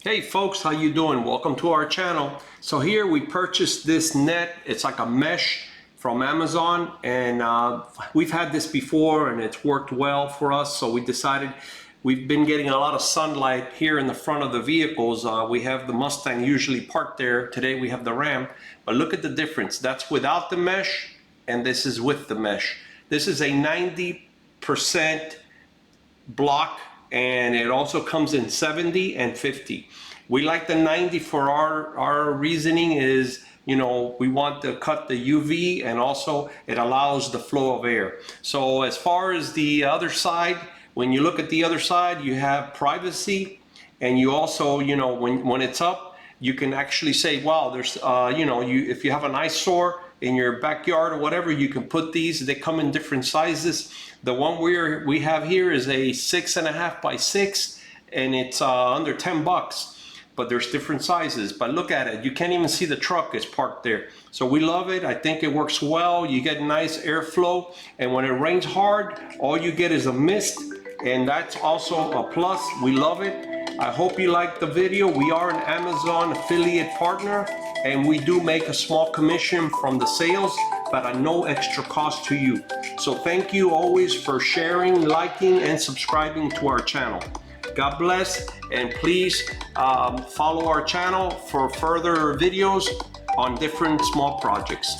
Hey folks, how you doing? Welcome to our channel. So here we purchased this net. It's like a mesh from Amazon, and we've had this before and it's worked well for us. So we decided, we've been getting a lot of sunlight here in the front of the vehicles. We have the Mustang usually parked there. Today we have the Ram, but look at the difference. That's without the mesh and this is with the mesh. This is a 90% block, and it also comes in 70 and 50. We like the 90 for our reasoning is, you know, we want to cut the UV, and also it allows the flow of air. So as far as the other side, when you look at the other side, you have privacy, and you also, you know, when it's up, you can actually say, wow, there's, you know, if you have an eyesore in your backyard or whatever, you can put these. They come in different sizes. The one we have here is a 6.5 by 6, and it's under 10 bucks. But there's different sizes. But look at it, you can't even see the truck is parked there. So we love it. I think it works well. You get nice airflow, and when it rains hard, all you get is a mist, and that's also a plus. We love it. I hope you liked the video. We are an Amazon affiliate partner, and we do make a small commission from the sales, but at no extra cost to you. So thank you always for sharing, liking, and subscribing to our channel. God bless, and please follow our channel for further videos on different small projects.